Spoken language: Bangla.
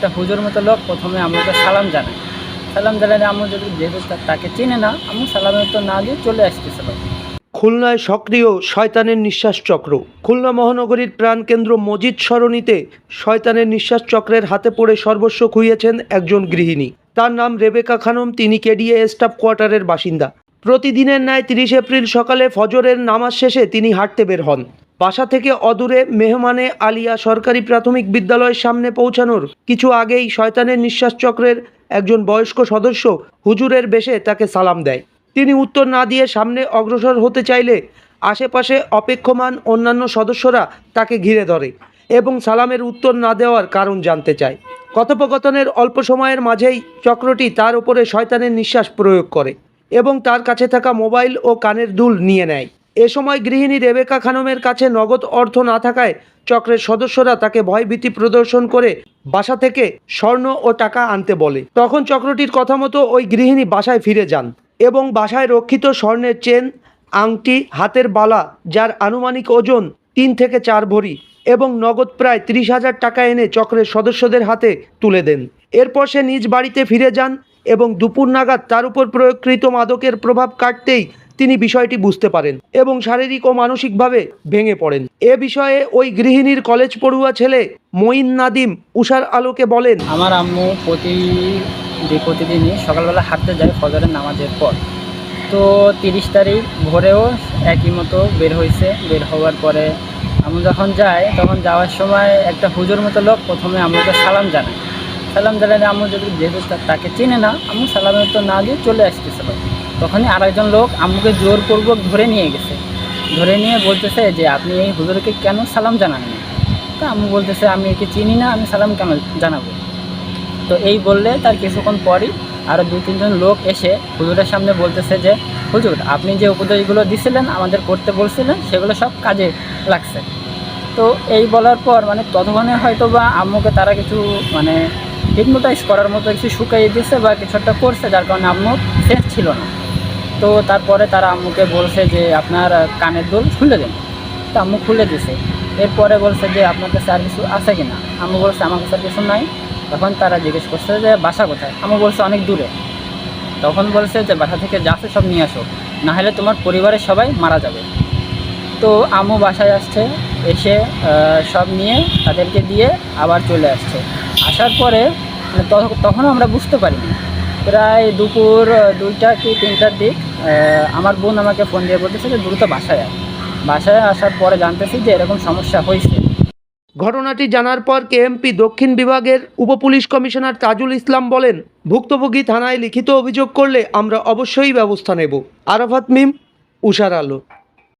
একটা হুজুর মতো লোক প্রথমে আমাকে সালাম জানায়। সালাম জানালে আম্মু যদি যেহেতু তাকে চিনে না, আম্মু সালামের উত্তর না দিয়ে চলে আসতেছিল। খুলনায় সক্রিয় শয়তানের নিঃশ্বাস চক্র। খুলনা মহানগরীর প্রাণকেন্দ্র মজিদ সরণিতে শয়তানের নিঃশ্বাস চক্রের হাতে পড়ে সর্বস্ব খুইয়েছেন একজন গৃহিণী। তার নাম রেবেকা খানম। তিনি কেডিএ স্টাফ কোয়ার্টারের বাসিন্দা। প্রতিদিনের ন্যায় 30 এপ্রিল সকালে ফজরের নামাজ শেষে তিনি হাঁটতে বের হন। বাসা থেকে অদূরে মেহমানে আলিয়া সরকারি প্রাথমিক বিদ্যালয়ের সামনে পৌঁছানোর কিছু আগেই শয়তানের নিঃশ্বাস চক্রের একজন বয়স্ক সদস্য হুজুরের বেশে তাকে সালাম দেয়। তিনি উত্তর না দিয়ে সামনে অগ্রসর হতে চাইলে আশেপাশে অপেক্ষমান অন্যান্য সদস্যরা তাকে ঘিরে ধরে এবং সালামের উত্তর না দেওয়ার কারণ জানতে চায়। কথোপকথনের অল্প সময়ের মাঝেই চক্রটি তার উপরে শয়তানের নিঃশ্বাস প্রয়োগ করে এবং তার কাছে থাকা মোবাইল ও কানের দুল নিয়ে নেয়। এ সময় গৃহিণী রেবেকা খানমের কাছে নগদ অর্থ না থাকায় চক্রের সদস্যরা তাকে ভয়ভীতি প্রদর্শন করে বাসা থেকে স্বর্ণ ও টাকা আনতে বলে। তখন চক্রটির কথা মতো ওই গৃহিণী বাসায় ফিরে যান এবং বাসায় রক্ষিত স্বর্ণের চেন, আংটি, হাতের বালা যার আনুমানিক ওজন 3 থেকে 4 ভরি এবং নগদ প্রায় 30,000 টাকা এনে চক্রের সদস্যদের হাতে তুলে দেন। এরপর সে নিজ বাড়িতে ফিরে যান এবং দুপুর নাগাদ তার উপর প্রয়োগকৃত মাদকের প্রভাব কাটতেই তিনি বিষয়টি বুঝতে পারেন এবং শারীরিক ও মানসিকভাবে ভেঙে পড়েন। এ বিষয়ে ওই গৃহিণীর কলেজ পড়ুয়া ছেলে মঈন নাদিম উষার আলোকে বলেন, আমার আম্মু প্রতিদিনই সকালবেলা হাঁটতে যায় ফজরের নামাজের পর। তো 30 তারিখ ভোরেও একই মতো বের হয়েছে। বের হওয়ার পরে আম্মু যখন যায়, তখন যাওয়ার সময় একটা হুজুর মতো লোক প্রথমে আমাকে সালাম জানায়। সালাম জানালে আম্মু যদি যেহেতু তাকে চিনে না, আম্মু সালামের উত্তর না দিয়ে চলে আসতেছিল। তখনই আরেকজন লোক আম্মুকে জোরপূর্বক ধরে নিয়ে গেছে। ধরে নিয়ে বলতেছে যে আপনি এই হুজুরকে কেন সালাম জানাননি? তা আম্মু বলতেছে আমি একে চিনি না, আমি সালাম কেন জানাবো? তো এই বললে তার কিছুক্ষণ পরই আরও 2-3 জন লোক এসে হুজুরের সামনে বলতেছে যে হুজুর, আপনি যে উপদেশগুলো দিছিলেন, আমাদের করতে বলছিলেন, সেগুলো সব কাজে লাগছে। তো এই বলার পর ততক্ষণে হয়তো বা আম্মুকে তারা কিছু হিপনোটাইজ করার মতো কিছু শুকাইয়ে দিচ্ছে বা কিছু একটা করছে, যার কারণে আম্মুর সেন্স ছিল না। তো তারপরে তারা আম্মুকে বলছে যে আপনার কানের দুল খুলে দেন। তো আম্মু খুলে দিছে। এরপরে বলছে যে আপনার কাছে আর কিছু আছে কি না? আম্মু বলছে আমার কাছে আর কিছু নাই। তখন তারা জিজ্ঞেস করছে যে বাসা কোথায়? আম্মু বলছে অনেক দূরে। তখন বলছে যে বাসা থেকে যা আছে সব নিয়ে আসো, না হলে তোমার পরিবারের সবাই মারা যাবে। তো আম্মু বাসায় আসছে, এসে সব নিয়ে তাদেরকে দিয়ে আবার চলে আসছে। আসার পরে তখনও আমরা বুঝতে পারিনি। প্রায় দুপুর 2টা কি 3টার দিক আমার বোন আমাকে ফোন দিয়ে বলতেছে যে দ্রুত বাসায় আয়। বাসায় আসার পরে জানতেছি যে এরকম সমস্যা হয়েছে। ঘটনাটি জানার পর কেএমপি দক্ষিণ বিভাগের উপপুলিশ কমিশনার তাজুল ইসলাম বলেন, ভুক্তভোগী থানায় লিখিত অভিযোগ করলে আমরা অবশ্যই ব্যবস্থা নেব। আরাফাত মিম, উষার আলো।